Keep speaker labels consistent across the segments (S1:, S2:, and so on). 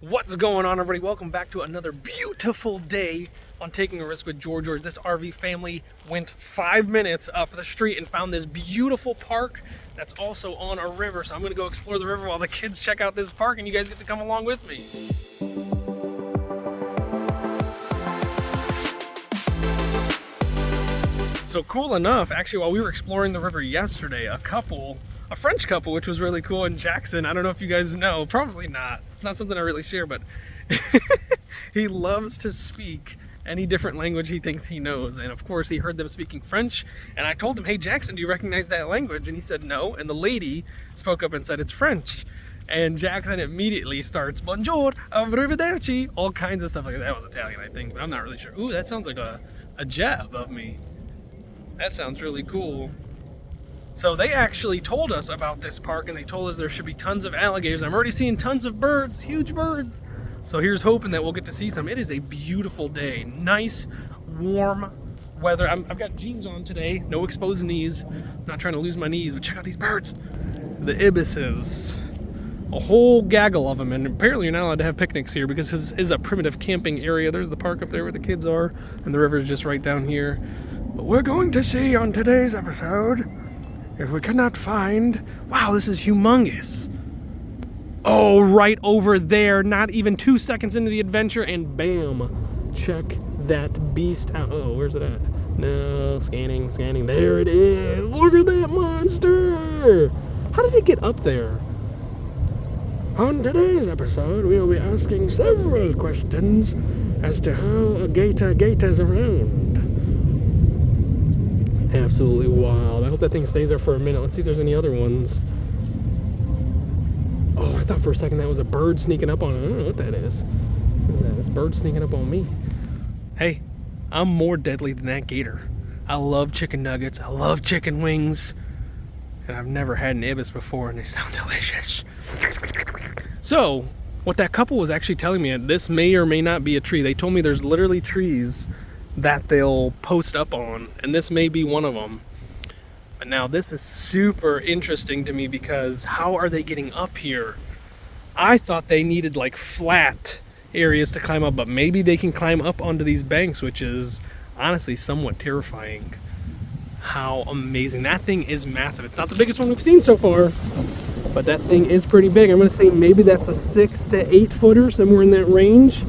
S1: What's going on, everybody? Welcome back to another beautiful day on Taking a Risk with George. This RV family went 5 minutes up the street and found this beautiful park that's also on a river. So I'm going to go explore the river while the kids check out this park, and you guys get to come along with me. So cool enough, actually, while we were exploring the river yesterday, a French couple, which was really cool in Jackson. I don't know if you guys know, probably not. It's not something I really share, but he loves to speak any different language he thinks he knows. And of course, he heard them speaking French. And I told him, hey, Jackson, do you recognize that language? And he said, no. And the lady spoke up and said, it's French. And Jackson immediately starts, bonjour, arrivederci, all kinds of stuff like that. That was Italian, I think, but I'm not really sure. Ooh, that sounds like a jab of me. That sounds really cool. So they actually told us about this park, and they told us there should be tons of alligators. I'm already seeing tons of birds, huge birds. So here's hoping that we'll get to see some. It is a beautiful day. Nice, warm weather. I've got jeans on today, no exposed knees. Not trying to lose my knees, but check out these birds. The ibises. A whole gaggle of them, and apparently you're not allowed to have picnics here because this is a primitive camping area. There's the park up there where the kids are, and the river is just right down here. But we're going to see on today's episode if we cannot find... Wow, this is humongous. Oh, right over there. Not even 2 seconds into the adventure, and bam. Check that beast out. Oh, where's it at? No, scanning. There it is. Look at that monster. How did it get up there? On today's episode, we'll be asking several questions as to how a gator gators around. Absolutely wild. I hope that thing stays there for a minute. Let's see if there's any other ones. Oh, I thought for a second that was a bird sneaking up on it. I don't know what that is. What is that? This bird sneaking up on me. Hey, I'm more deadly than that gator. I love chicken nuggets. I love chicken wings. And I've never had an ibis before, and they sound delicious. So, what that couple was actually telling me, this may or may not be a tree. They told me there's literally trees that they'll post up on, and this may be one of them. But now this is super interesting to me because how are they getting up here? I thought they needed like flat areas to climb up, but maybe they can climb up onto these banks, which is honestly somewhat terrifying. How amazing. That thing is massive. It's not the biggest one we've seen so far, but that thing is pretty big. I'm going to say maybe that's a 6 to 8 footer, somewhere in that range.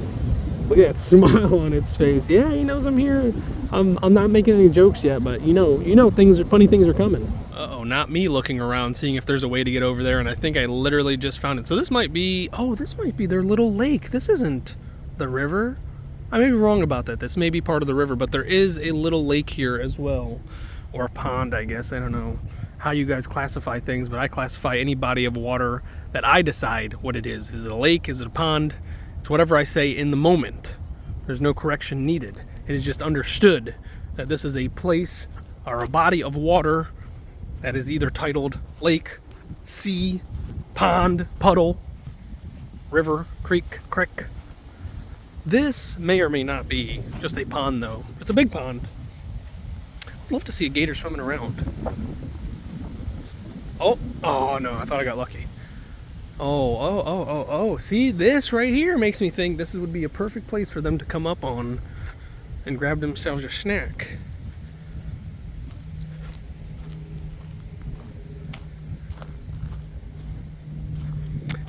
S1: Look at that smile on its face. Yeah, he knows I'm here. I'm not making any jokes yet, but you know funny things are coming. Uh-oh, not me looking around, seeing if there's a way to get over there, and I think I literally just found it. So this might be their little lake. This isn't the river. I may be wrong about that. This may be part of the river, but there is a little lake here as well. Or a pond, I guess. I don't know how you guys classify things, but I classify any body of water that I decide what it is. Is it a lake? Is it a pond? It's whatever I say in the moment. There's no correction needed. It is just understood that this is a place or a body of water that is either titled lake, sea, pond, puddle, river, creek. This may or may not be just a pond, though. It's a big pond. I'd love to see a gator swimming around. Oh no, I thought I got lucky. Oh. See, this right here makes me think this would be a perfect place for them to come up on and grab themselves a snack.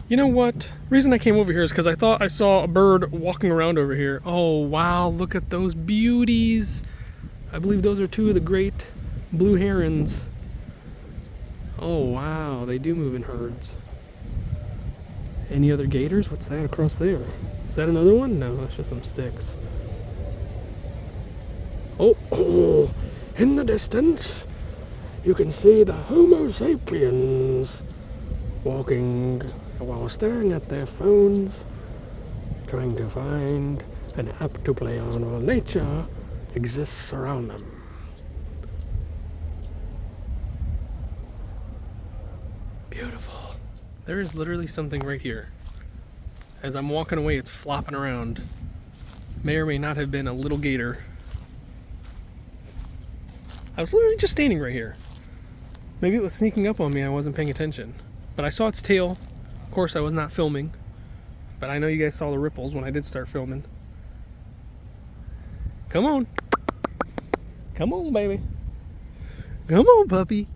S1: You know what? The reason I came over here is because I thought I saw a bird walking around over here. Oh, wow, look at those beauties. I believe those are 2 of the great blue herons. Oh, wow, they do move in herds. Any other gators? What's that across there? Is that another one? No, that's just some sticks. Oh, in the distance, you can see the Homo sapiens walking while staring at their phones, trying to find an app to play on while nature exists around them. Beautiful. There is literally something right here. As I'm walking away, it's flopping around. May or may not have been a little gator. I was literally just standing right here. Maybe it was sneaking up on me and I wasn't paying attention. But I saw its tail. Of course, I was not filming. but I know you guys saw the ripples when I did start filming. Come on. Come on, baby. Come on, puppy.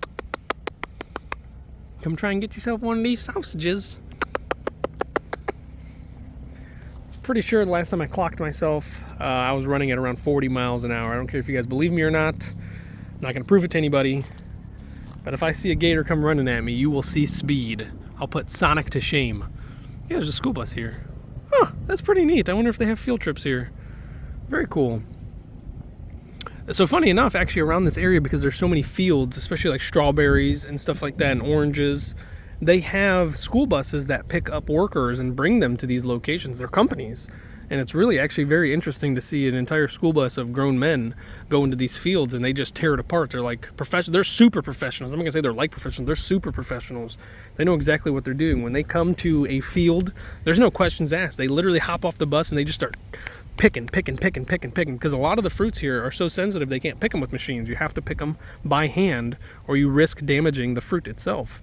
S1: Come try and get yourself one of these sausages. Pretty sure the last time I clocked myself, I was running at around 40 miles an hour. I don't care if you guys believe me or not. I'm not going to prove it to anybody. But if I see a gator come running at me, you will see speed. I'll put Sonic to shame. Yeah, there's a school bus here. Huh, that's pretty neat. I wonder if they have field trips here. Very cool. So funny enough, actually around this area, because there's so many fields, especially like strawberries and stuff like that and oranges, they have school buses that pick up workers and bring them to these locations. They're companies. And it's really actually very interesting to see an entire school bus of grown men go into these fields and they just tear it apart. They're like professional. They're super professionals. I'm not gonna say they're like professionals. They're super professionals. They know exactly what they're doing. When they come to a field, there's no questions asked. They literally hop off the bus and they just start picking, because a lot of the fruits here are so sensitive they can't pick them with machines. You have to pick them by hand or you risk damaging the fruit itself.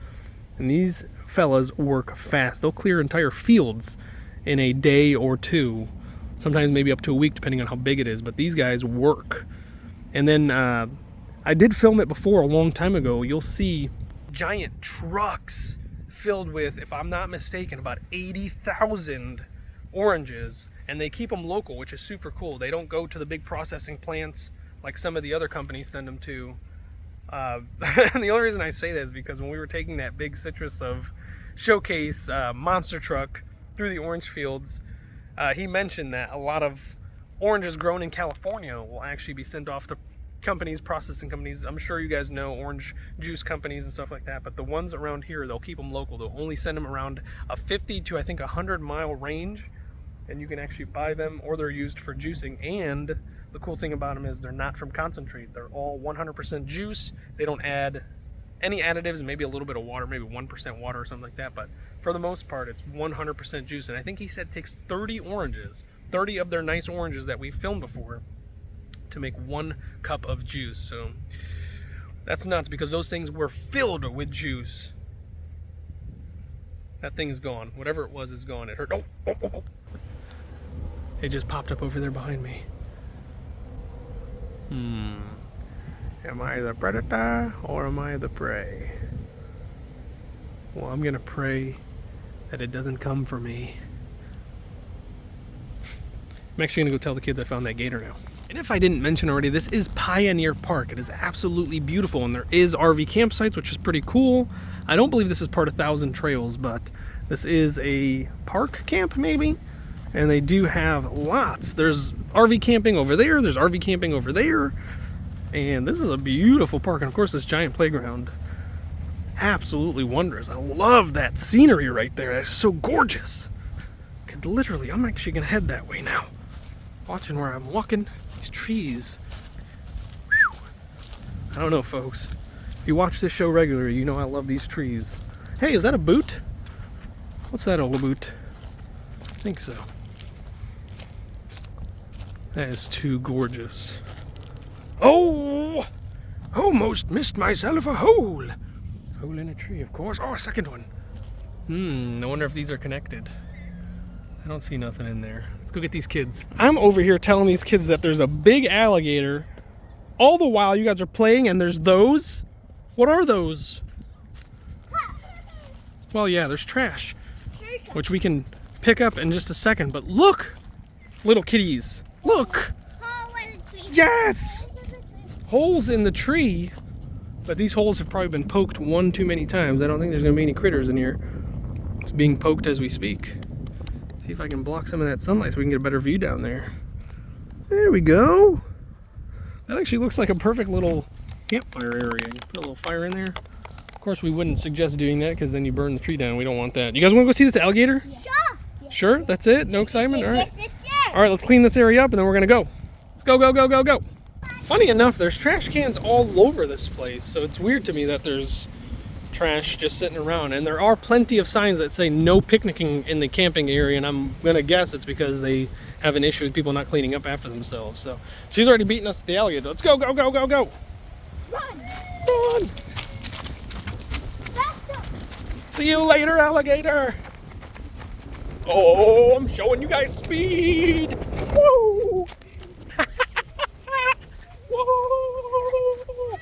S1: And these fellas work fast. They'll clear entire fields in a day or two, sometimes maybe up to a week depending on how big it is, but these guys work. And then I did film it before a long time ago. You'll see giant trucks filled with, if I'm not mistaken, about 80,000 oranges, and they keep them local, which is super cool. They don't go to the big processing plants like some of the other companies send them to. And the only reason I say that is because when we were taking that big citrus of showcase monster truck through the orange fields, he mentioned that a lot of oranges grown in California will actually be sent off to companies, processing companies. I'm sure you guys know orange juice companies and stuff like that, but the ones around here, they'll keep them local. They'll only send them around a 50 to I think 100-mile range, and you can actually buy them, or they're used for juicing. And the cool thing about them is they're not from concentrate. They're all 100% juice. They don't add any additives, maybe a little bit of water, maybe 1% water or something like that, but for the most part it's 100% juice. And I think he said it takes 30 oranges, 30 of their nice oranges that we filmed before, to make 1 cup of juice. So that's nuts, because those things were filled with juice. That thing is gone. Whatever it was is gone. It hurt. Oh. It just popped up over there behind me. Am I the predator or am I the prey? Well, I'm gonna pray that it doesn't come for me. I'm actually gonna go tell the kids I found that gator now. And if I didn't mention already, this is Pioneer Park. It is absolutely beautiful, and there is RV campsites, which is pretty cool. I don't believe this is part of 1,000 Trails, but this is a park camp maybe, and they do have lots. There's RV camping over there, there's RV camping over there, and this is a beautiful park. And of course this giant playground, absolutely wondrous. I love that scenery right there. That's so gorgeous. Could literally, I'm actually gonna head that way now, watching where I'm walking. These trees. Whew. I don't know, folks. If you watch this show regularly, you know I love these trees. Hey, is that a boot? What's that old boot? I think so. That is too gorgeous. Oh! Almost missed myself a hole. Hole in a tree, of course. Oh, a second one. I wonder if these are connected. I don't see nothing in there. Let's go get these kids. I'm over here telling these kids that there's a big alligator. All the while you guys are playing and there's those. What are those? Well, yeah, there's trash, which we can pick up in just a second. But look, little kitties, look. Yes! Holes in the tree. But these holes have probably been poked one too many times. I don't think there's gonna be any critters in here. It's being poked as we speak. See if I can block some of that sunlight so we can get a better view down there. There we go. That actually looks like a perfect little campfire area. You put a little fire in there. Of course, we wouldn't suggest doing that because then you burn the tree down. We don't want that. You guys want to go see this alligator?
S2: Sure.
S1: Sure? That's it? No excitement? All right.
S2: Yes.
S1: All right, let's clean this area up and then we're going to go. Let's go, go, go, go, go. Funny enough, there's trash cans all over this place. So it's weird to me that there's trash just sitting around, and there are plenty of signs that say no picnicking in the camping area, and I'm gonna guess it's because they have an issue with people not cleaning up after themselves. So she's already beating us at the alligator. Let's go, go, go, go, go. Run. See you later, alligator. Oh, I'm showing you guys speed. Woo! Whoa!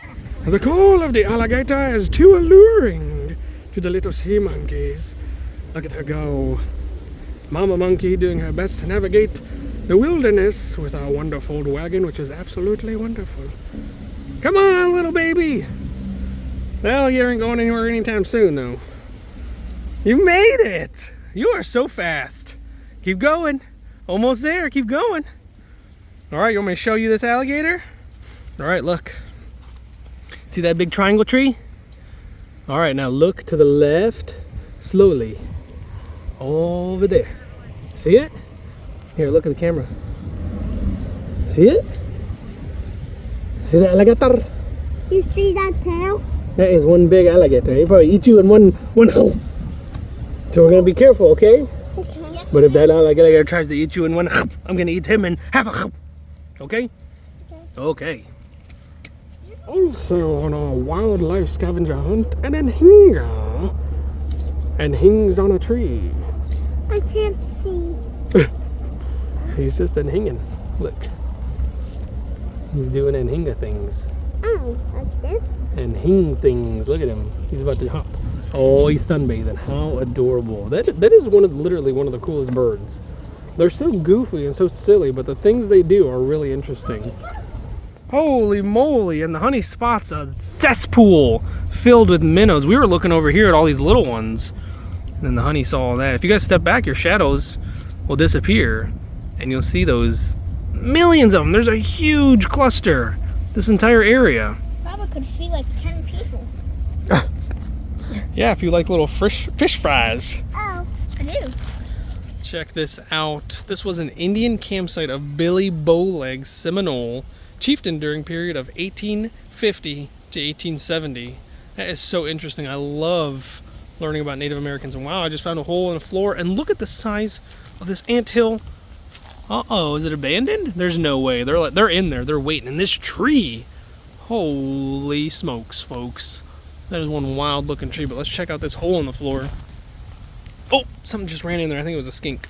S1: The call of the alligator is too alluring to the little sea monkeys. Look at her go. Mama monkey doing her best to navigate the wilderness with our wonderful wagon, which is absolutely wonderful. Come on, little baby. Well, you ain't going anywhere anytime soon, though. You made it. You are so fast. Keep going. Almost there. Keep going. All right, you want me to show you this alligator? All right, look. See that big triangle tree? All right, now look to the left slowly. Over there. See it? Here, look at the camera. See it? See that alligator?
S2: You see that tail?
S1: That is one big alligator. He'll probably eat you in one. So we're gonna be careful, okay?
S2: Okay.
S1: But if that alligator tries to eat you in one, I'm gonna eat him in half a. Okay? Okay. Also on a wildlife scavenger hunt, and an hinga. And hings on a tree.
S2: I can't see.
S1: He's just hinging. Look. He's doing hinga things.
S2: Oh, like this?
S1: And hing things. Look at him. He's about to hop. Oh, he's sunbathing. How adorable. That is literally one of the coolest birds. They're so goofy and so silly, but the things they do are really interesting. Holy moly, and the honey spot's a cesspool filled with minnows. We were looking over here at all these little ones, and then the honey saw all that. If you guys step back, your shadows will disappear, and you'll see those millions of them. There's a huge cluster, this entire area.
S2: Probably could feed like 10 people.
S1: Yeah, if you like little fish fries.
S2: Oh, I do.
S1: Check this out. This was an Indian campsite of Billy Bowleg Seminole chieftain during period of 1850 to 1870. That is so interesting. I love learning about Native Americans. And wow, I just found a hole in the floor, and look at the size of this anthill. Uh-oh, is it abandoned? There's no way. They're in there. They're waiting in this tree. Holy smokes, folks. That is one wild looking tree, but let's check out this hole in the floor. Oh, something just ran in there. I think it was a skink.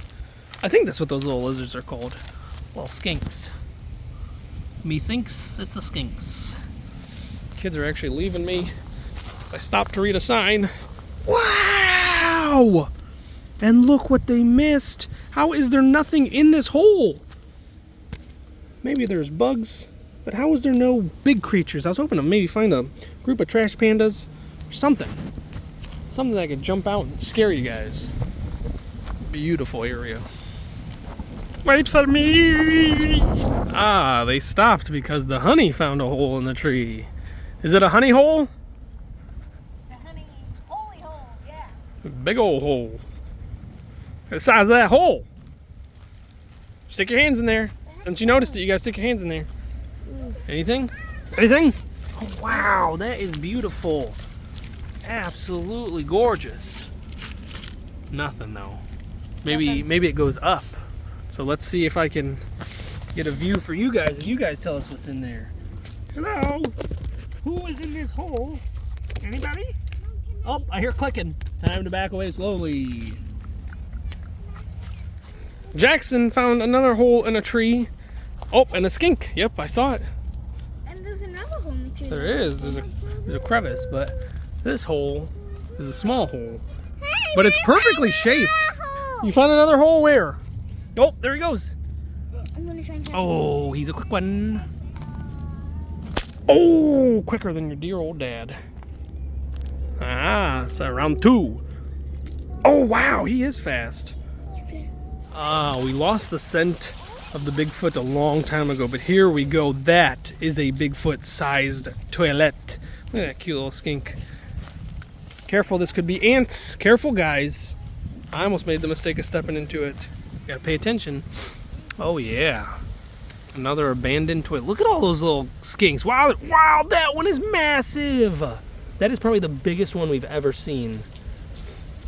S1: I think that's what those little lizards are called. Little skinks. Methinks it's the skinks. Kids are actually leaving me as I stopped to read a sign. Wow! And look what they missed. How is there nothing in this hole? Maybe there's bugs, but how is there no big creatures? I was hoping to maybe find a group of trash pandas or something. Something that could jump out and scare you guys. Beautiful area. Wait for me! Ah, they stopped because the honey found a hole in the tree. Is it a honey hole?
S2: The honey holy hole, yeah.
S1: Big old hole. The size of that hole. Stick your hands in there. Since you noticed it, you gotta stick your hands in there. Anything? Anything? Oh, wow, that is beautiful. Absolutely gorgeous. Nothing though. Maybe it goes up. So let's see if I can get a view for you guys, and you guys tell us what's in there. Hello? Who is in this hole? Anybody? Oh, I hear clicking. Time to back away slowly. Jackson found another hole in a tree. Oh, and a skink. Yep, I saw it.
S2: And there's another hole in the tree.
S1: There is. There's a crevice, but this hole is a small hole. But it's perfectly shaped. You found another hole where? Oh, there he goes.
S2: I'm gonna try and
S1: Oh, he's a quick one. Oh, quicker than your dear old dad. Ah, it's round 2. Oh, wow, he is fast. Ah, we lost the scent of the Bigfoot a long time ago, but here we go. That is a Bigfoot-sized toilet. Look at that cute little skink. Careful, this could be ants. Careful, guys. I almost made the mistake of stepping into it. Gotta pay attention. Oh, yeah. Another abandoned toilet. Look at all those little skinks. Wow, that one is massive. That is probably the biggest one we've ever seen.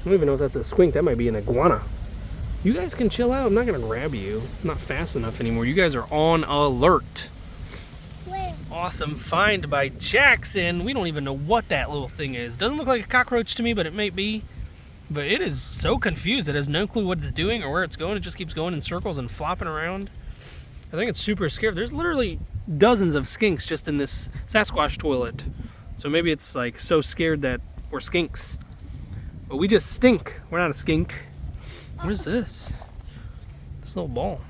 S1: I don't even know if that's a skink. That might be an iguana. You guys can chill out. I'm not gonna grab you. I'm not fast enough anymore. You guys are on alert.
S2: Where?
S1: Awesome find by Jackson. We don't even know what that little thing is. Doesn't look like a cockroach to me, but it might be. But it is so confused. It has no clue what it's doing or where it's going. It just keeps going in circles and flopping around. I think it's super scared. There's literally dozens of skinks just in this Sasquatch toilet. So maybe it's like so scared that we're skinks. But we just stink. We're not a skink. What is this? This little ball.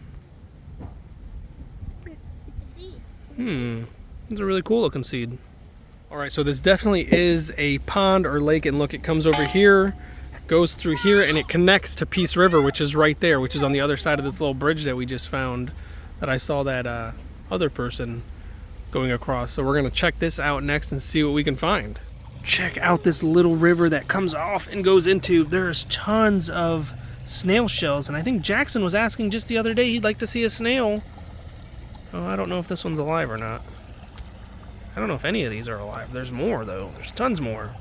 S1: It's a really cool looking seed. Alright, so this definitely is a pond or lake, and look, it comes over here, goes through here, and it connects to Peace River, which is right there, which is on the other side of this little bridge that we just found, that I saw that other person going across. So we're gonna check this out next and see what we can find. Check out this little river that comes off and goes into, there's tons of snail shells, and I think Jackson was asking just the other day he'd like to see a snail. Oh, I don't know if this one's alive or not. I don't know if any of these are alive. There's more though. There's tons more.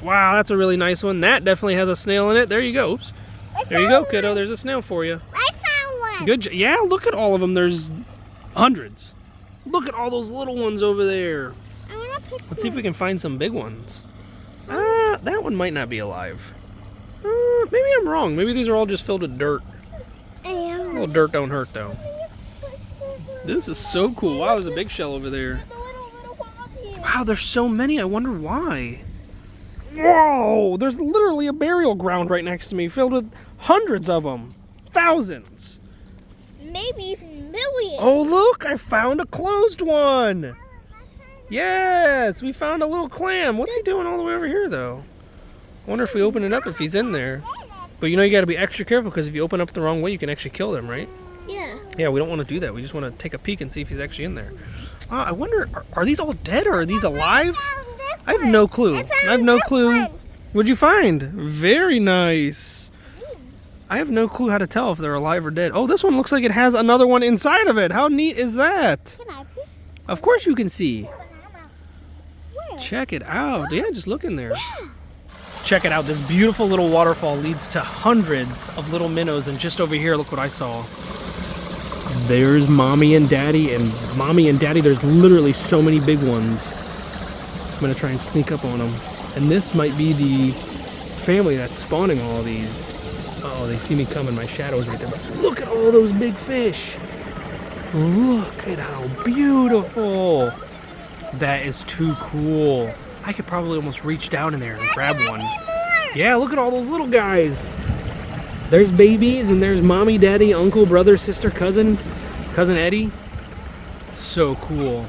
S1: Wow, that's a really nice one. That definitely has a snail in it. There you go. Oops. There you go, kiddo. There's a snail for you.
S2: I found one.
S1: Good. Yeah, look at all of them. There's hundreds. Look at all those little ones over there.
S2: I want to pick
S1: Let's see if we can find some big ones. That one might not be alive. Maybe I'm wrong. Maybe these are all just filled with dirt. A little dirt don't hurt though. This is so cool. Wow, there's a big shell over there. Wow, there's so many. I wonder why. Whoa, there's literally a burial ground right next to me filled with hundreds of them. Thousands.
S2: Maybe even millions.
S1: Oh, look, I found a closed one. Yes, we found a little clam. What's he doing all the way over here, though? I wonder if we open it up if he's in there. But you know, you got to be extra careful because if you open up the wrong way, you can actually kill them, right?
S2: Yeah.
S1: Yeah, we don't want to do that. We just want to take a peek and see if he's actually in there. I wonder, are these all dead or are these alive? I have no clue. I have no clue. What'd you find? Very nice. I have no clue how to tell if they're alive or dead. Oh, this one looks like it has another one inside of it. How neat is that?
S2: Can I please?
S1: Of course you can see.
S2: Where?
S1: Check it out. Yeah, just look in there. Check it out. This beautiful little waterfall leads to hundreds of little minnows. And just over here, look what I saw. There's mommy and daddy, and mommy and daddy, there's literally so many big ones. I'm gonna try and sneak up on them. And this might be the family that's spawning all these. Oh, they see me coming, my shadow's right there. But look at all those big fish. Look at how beautiful. That is too cool. I could probably almost reach down in there and grab one. Yeah, look at all those little guys. There's babies, and there's mommy, daddy, uncle, brother, sister, cousin Eddie. So cool.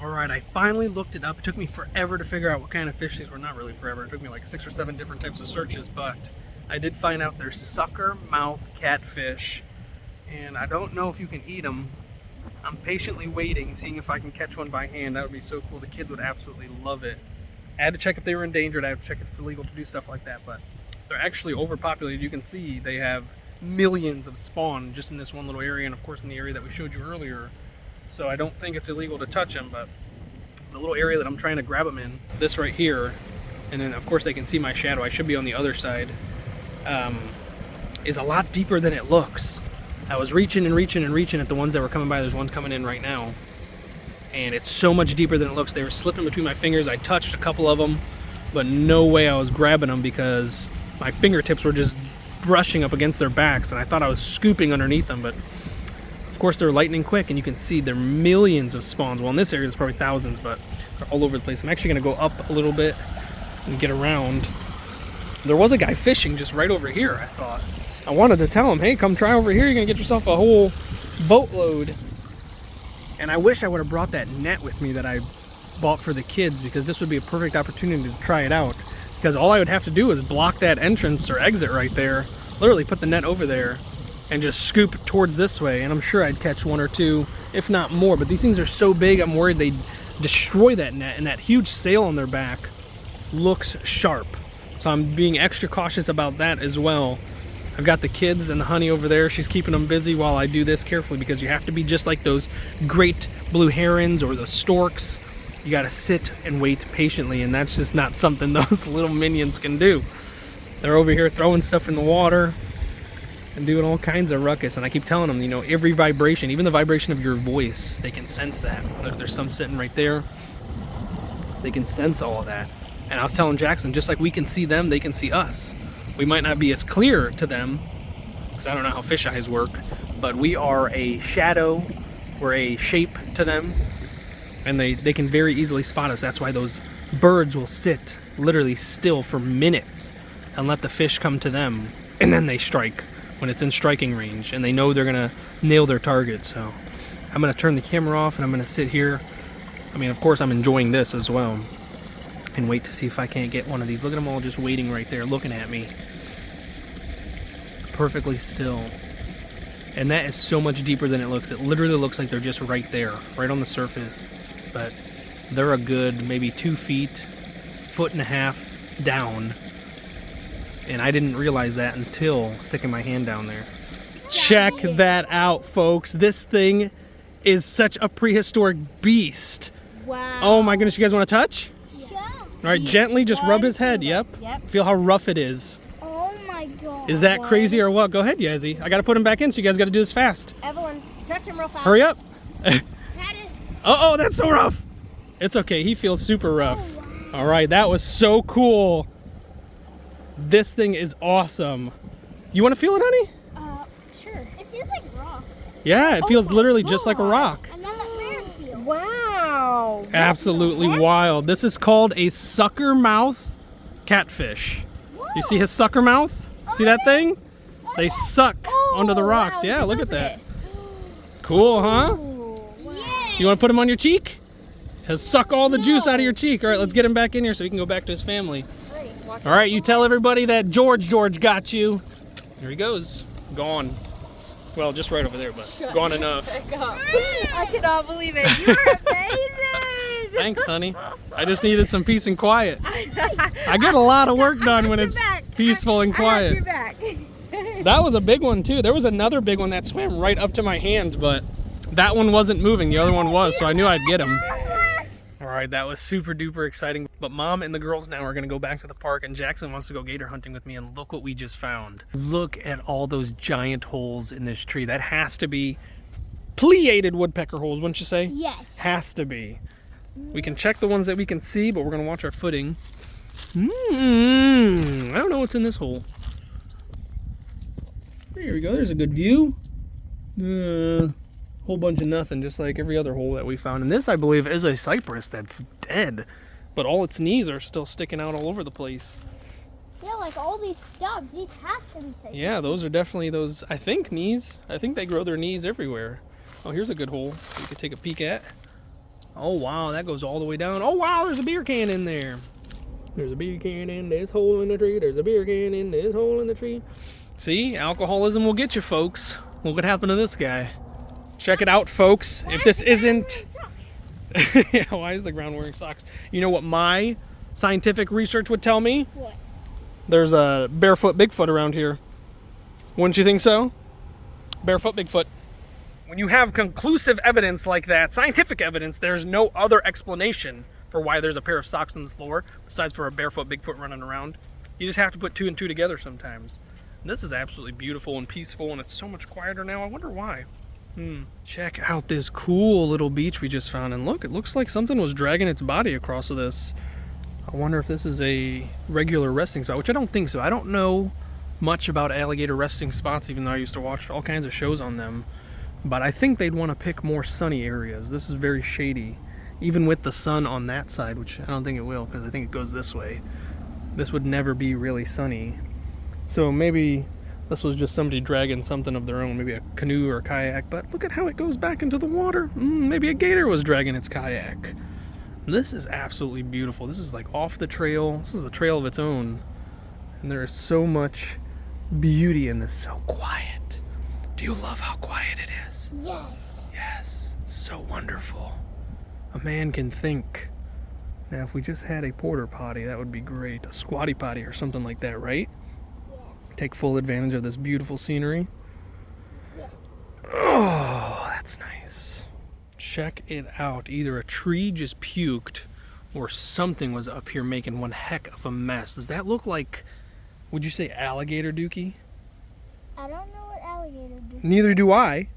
S1: All right, I finally looked it up. It took me forever to figure out what kind of fish these were. Not really forever. It took me like 6 or 7 different types of searches, but I did find out they're sucker mouth catfish, and I don't know if you can eat them. I'm patiently waiting, seeing if I can catch one by hand. That would be so cool. The kids would absolutely love it. I had to check if they were endangered. I had to check if it's illegal to do stuff like that, but they're actually overpopulated. You can see they have millions of spawn just in this one little area, and of course in the area that we showed you earlier. So I don't think it's illegal to touch them, but the little area that I'm trying to grab them in, this right here, and then of course they can see my shadow, I should be on the other side, is a lot deeper than it looks. I was reaching and reaching and reaching at the ones that were coming by. There's one coming in right now, and it's so much deeper than it looks. They were slipping between my fingers. I touched a couple of them, but no way I was grabbing them because my fingertips were just brushing up against their backs, and I thought I was scooping underneath them, but of course they're lightning quick, and you can see there are millions of spawns. Well, in this area there's probably thousands, but they're all over the place. I'm actually going to go up a little bit and get around. There was a guy fishing just right over here, I thought. I wanted to tell him, hey, come try over here. You're going to get yourself a whole boatload. And I wish I would have brought that net with me that I bought for the kids, because this would be a perfect opportunity to try it out. Because all I would have to do is block that entrance or exit right there, literally put the net over there, and just scoop towards this way, and I'm sure I'd catch 1 or 2, if not more. But these things are so big, I'm worried they'd destroy that net, and that huge sail on their back looks sharp. So I'm being extra cautious about that as well. I've got the kids and the honey over there. She's keeping them busy while I do this carefully, because you have to be just like those great blue herons or the storks. You got to sit and wait patiently, and that's just not something those little minions can do. They're over here throwing stuff in the water and doing all kinds of ruckus, and I keep telling them, you know, every vibration, even the vibration of your voice, they can sense that. Look, there's some sitting right there. They can sense all of that. And I was telling Jackson, just like we can see them, they can see us. We might not be as clear to them, because I don't know how fish eyes work, but we are a shadow, we're a shape to them, and they can very easily spot us. That's why those birds will sit literally still for minutes and let the fish come to them, and then they strike when it's in striking range, and they know they're gonna nail their target. So I'm gonna turn the camera off and I'm gonna sit here. I mean, of course I'm enjoying this as well, and wait to see if I can't get one of these. Look at them all just waiting right there looking at me, perfectly still. And that is so much deeper than it looks. It literally looks like they're just right there, right on the surface, but they're a good maybe 2 feet, 1.5 feet down, and I didn't realize that until sticking my hand down there. Check that out, folks. This thing is such a prehistoric beast.
S2: Wow.
S1: Oh my goodness, you guys want to touch?
S2: Yeah.
S1: All right, gently just rub his head. Yep. Feel how rough it is.
S2: Oh my god.
S1: Is that crazy or what? Go ahead, Yazzie. I got to put him back in, so you guys got to do this fast.
S2: Evelyn, touch him real fast.
S1: Hurry up.
S2: That is.
S1: Oh, that's so rough. It's okay. He feels super rough.
S2: Oh, wow.
S1: All right, that was so cool. This thing is awesome. You want to feel it, honey?
S2: Sure. It feels like rock.
S1: Yeah, it feels literally just like a rock.
S2: And then that man feels. Wow.
S1: Absolutely wild. This is called a sucker mouth catfish. You see his sucker mouth? See that thing? They suck onto the rocks.
S2: Wow,
S1: Yeah, look at that. Cool, huh?
S2: Yeah.
S1: You want to put him on your cheek? He'll suck all the juice out of your cheek. All right, let's get him back in here so he can go back to his family. All right, you tell everybody that George got you. There he goes. Gone. Well, just right over there, but gone enough.
S2: I cannot believe it. You're amazing.
S1: Thanks, honey. I just needed some peace and quiet. I get a lot of work done when it's peaceful and quiet. That was a big one, too. There was another big one that swam right up to my hand, but that one wasn't moving. The other one was, so I knew I'd get him. All right, that was super duper exciting. But Mom and the girls now are gonna go back to the park, and Jackson wants to go gator hunting with me, and look what we just found. Look at all those giant holes in this tree. That has to be pleated woodpecker holes, wouldn't you say?
S2: Yes.
S1: Has to be. We can check the ones that we can see, but we're gonna watch our footing. I don't know what's in this hole. There we go, there's a good view. Whole bunch of nothing, just like every other hole that we found. And this, I believe, is a cypress that's dead, but all its knees are still sticking out all over the place.
S2: Yeah, like all these stubs, these have to be safe.
S1: Yeah, those are definitely those, I think, knees. I think they grow their knees everywhere. Oh, here's a good hole you could take a peek at. Oh, wow, that goes all the way down. Oh, wow, there's a beer can in there. There's a beer can in this hole in the tree. There's a beer can in this hole in the tree. See, alcoholism will get you, folks. Look what happened to this guy. Check it out, folks. If this isn't... Yeah, why is the ground wearing socks? You know what my scientific research would tell me?
S2: What?
S1: There's a barefoot Bigfoot around here. Wouldn't you think so? Barefoot Bigfoot. When you have conclusive evidence like that, scientific evidence, there's no other explanation for why there's a pair of socks on the floor besides for a barefoot Bigfoot running around. You just have to put 2 and 2 together sometimes. And this is absolutely beautiful and peaceful, and it's so much quieter now. I wonder why. Check out this cool little beach we just found, and look, it looks like something was dragging its body across this. I wonder if this is a regular resting spot, which I don't think so. I don't know much about alligator resting spots, even though I used to watch all kinds of shows on them, but I think they'd want to pick more sunny areas. This is very shady, even with the sun on that side, which I don't think it will, because I think it goes this way. This would never be really sunny. So maybe this was just somebody dragging something of their own, maybe a canoe or a kayak, but look at how it goes back into the water. Maybe a gator was dragging its kayak. This is absolutely beautiful. This is like off the trail. This is a trail of its own. And there is so much beauty in this, so quiet. Do you love how quiet it is?
S2: Yes.
S1: Yes, it's so wonderful. A man can think. Now, if we just had a porta potty, that would be great. A squatty potty or something like that, right? Take full advantage of this beautiful scenery.
S2: Yeah.
S1: Oh, that's nice. Check it out. Either a tree just puked or something was up here making one heck of a mess. Does that look like, would you say alligator dookie?
S2: I don't know what alligator do.
S1: Neither do I.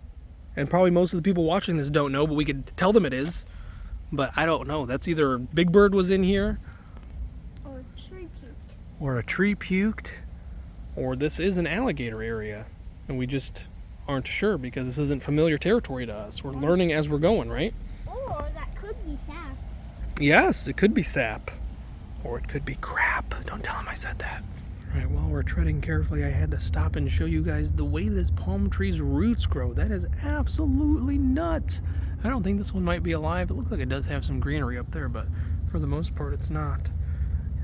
S1: And probably most of the people watching this don't know, but we could tell them it is. But I don't know. That's either Big Bird was in here.
S2: Or a tree puked.
S1: Or a tree puked. or this is an alligator area, and we just aren't sure because this isn't familiar territory to us. We're learning as we're going, right?
S2: Or that could be sap.
S1: Yes, it could be sap, or it could be crap. Don't tell him I said that. All right, while we're treading carefully, I had to stop and show you guys the way this palm tree's roots grow. That is absolutely nuts. I don't think this one might be alive. It looks like it does have some greenery up there, but for the most part, it's not.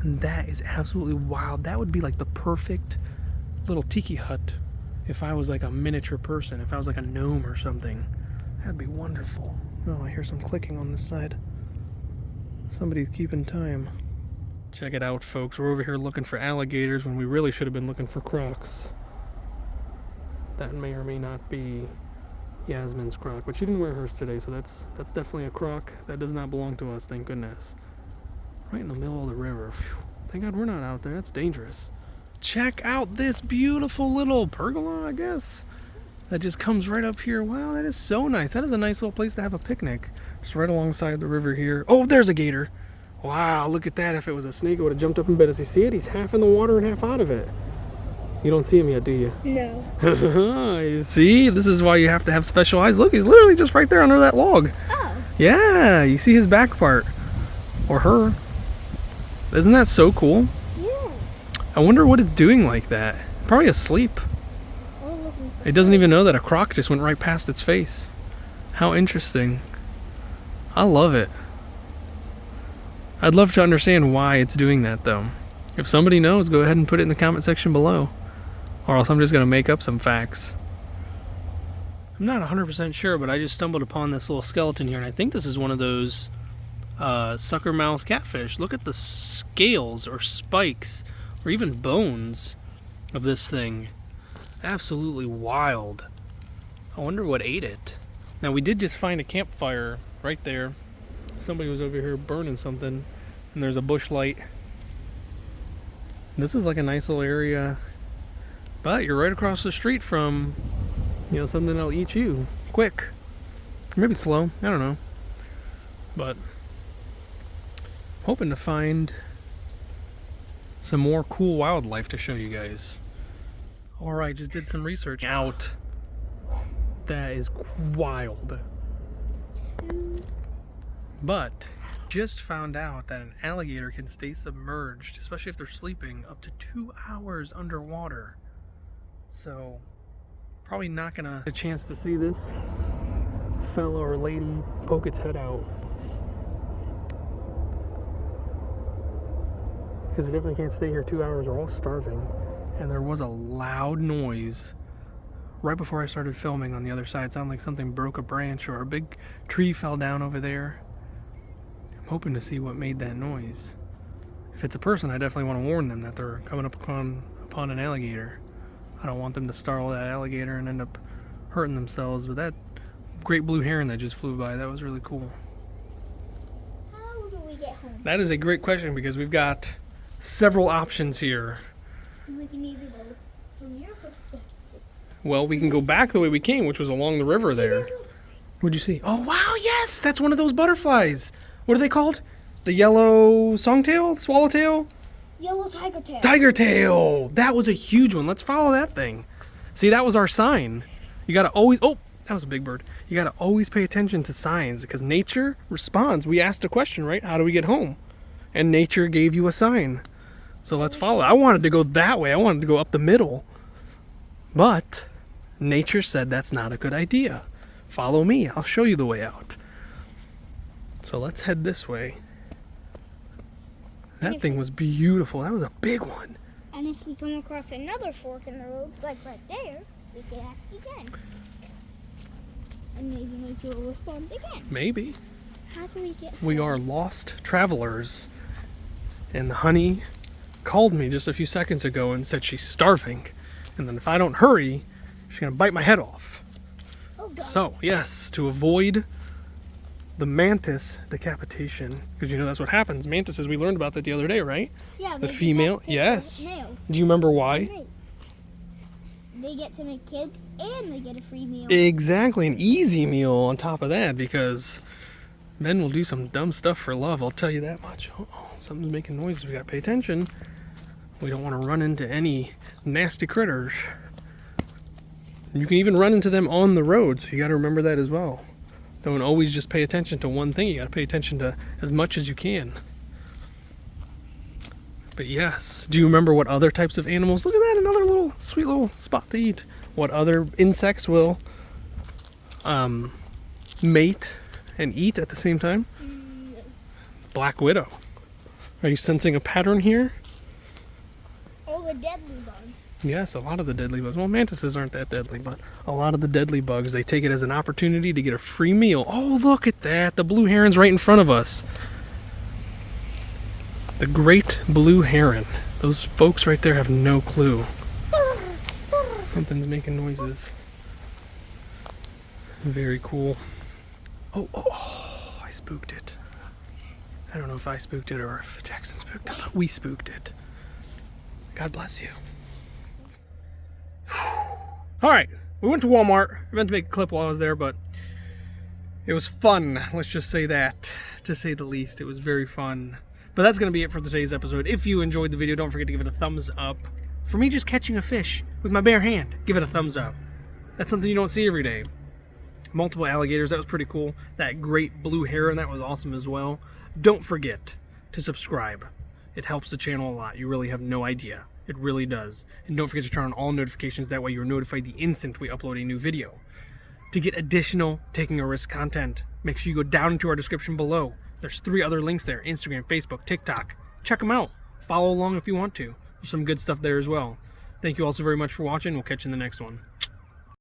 S1: And that is absolutely wild. That would be like the perfect little tiki hut if I was like a miniature person, if I was like a gnome or something. That'd be wonderful. Oh, I hear some clicking on this side. Somebody's keeping time. Check it out, folks. We're over here looking for alligators when we really should have been looking for crocs. That may or may not be Yasmin's croc, but she didn't wear hers today, so that's definitely a croc. That does not belong to us, thank goodness. Right in the middle of the river. Phew. Thank God we're not out there. That's dangerous. Check out this beautiful little pergola, I guess, that just comes right up here. Wow, that is so nice. That is a nice little place to have a picnic. Just right alongside the river here. Oh, there's a gator. Wow, look at that. If it was a snake, it would have jumped up and bit us. You see it? He's half in the water and half out of it. You don't see him yet, do you?
S2: No.
S1: You see? This is why you have to have special eyes. Look, he's literally just right there under that log.
S2: Oh.
S1: Yeah, you see his back part. Or her. Isn't that so cool?
S2: Yeah.
S1: I wonder what it's doing like that. Probably asleep. It doesn't even know that a croc just went right past its face. How interesting. I love it. I'd love to understand why it's doing that, though. If somebody knows, go ahead and put it in the comment section below. Or else I'm just going to make up some facts. I'm not 100% sure, but I just stumbled upon this little skeleton here, and I think this is one of those sucker mouth catfish. Look at the scales or spikes or even bones of this thing. Absolutely wild. I wonder what ate it. Now, we did just find a campfire right there. Somebody was over here burning something, and there's a bush light. This is like a nice little area, but you're right across the street from, something that'll eat you quick. Or maybe slow, I don't know. But I'm hoping to find some more cool wildlife to show you guys. Alright, just did some research out. That is wild. But just found out that an alligator can stay submerged, especially if they're sleeping, up to 2 hours underwater. So probably not gonna get a chance to see this fellow or lady poke its head out, because we definitely can't stay here 2 hours. We're all starving. And there was a loud noise right before I started filming on the other side. It sounded like something broke a branch or a big tree fell down over there. I'm hoping to see what made that noise. If it's a person, I definitely want to warn them that they're coming up upon an alligator. I don't want them to startle that alligator and end up hurting themselves. But that great blue heron that just flew by, that was really cool.
S2: How do we get home?
S1: That is a great question, because we've got several options here.
S2: We can either go from your perspective.
S1: Well, we can go back the way we came, which was along the river there. What'd you see? Oh, wow, yes! That's one of those butterflies. What are they called? The yellow songtail? Swallowtail?
S2: Yellow tiger tail.
S1: Tiger tail! That was a huge one. Let's follow that thing. See, that was our sign. You gotta always... Oh, that was a big bird. You gotta always pay attention to signs, because nature responds. We asked a question, right? How do we get home? And nature gave you a sign. So let's follow. I wanted to go that way. I wanted to go up the middle. But nature said that's not a good idea. Follow me. I'll show you the way out. So let's head this way. That thing was beautiful. That was a big one.
S2: And if we come across another fork in the road, like right there, we can ask again. And maybe nature will respond again.
S1: Maybe.
S2: How do we get home?
S1: We are lost travelers. And the honey called me just a few seconds ago and said she's starving. And then if I don't hurry, she's going to bite my head off.
S2: Oh, God.
S1: So, yes, to avoid the mantis decapitation, because that's what happens. Mantises, we learned about that the other day, right?
S2: Yeah,
S1: the female,
S2: decapitate
S1: yes.
S2: their males.
S1: Do you remember why?
S2: Right. They get to make kids and they get a free meal.
S1: Exactly, an easy meal on top of that, because men will do some dumb stuff for love, I'll tell you that much. Oh, something's making noises, we gotta pay attention. We don't want to run into any nasty critters. You can even run into them on the road, so you got to remember that as well. Don't always just pay attention to one thing. You got to pay attention to as much as you can. But yes, do you remember what other types of animals? Look at that, another little sweet little spot to eat. What other insects will mate and eat at the same time? Black widow. Are you sensing a pattern here?
S2: All the deadly bugs.
S1: Yes, a lot of the deadly bugs. Well, mantises aren't that deadly, but a lot of the deadly bugs, they take it as an opportunity to get a free meal. Oh, look at that. The blue heron's right in front of us. The great blue heron. Those folks right there have no clue. Something's making noises. Very cool. Oh, I spooked it. I don't know if I spooked it or if Jackson spooked it, but we spooked it. God bless you. All right, we went to Walmart. I meant to make a clip while I was there, but it was fun. Let's just say that, to say the least. It was very fun. But that's going to be it for today's episode. If you enjoyed the video, don't forget to give it a thumbs up. For me just catching a fish with my bare hand, give it a thumbs up. That's something you don't see every day. Multiple alligators, that was pretty cool. That great blue heron, that was awesome as well. Don't forget to subscribe. It helps the channel a lot. You really have no idea. It really does. And don't forget to turn on all notifications. That way you're notified the instant we upload a new video. To get additional Taking a Risk content, make sure you go down into our description below. There's 3 other links there: Instagram, Facebook, TikTok. Check them out. Follow along if you want to. There's some good stuff there as well. Thank you all so very much for watching. We'll catch you in the next one.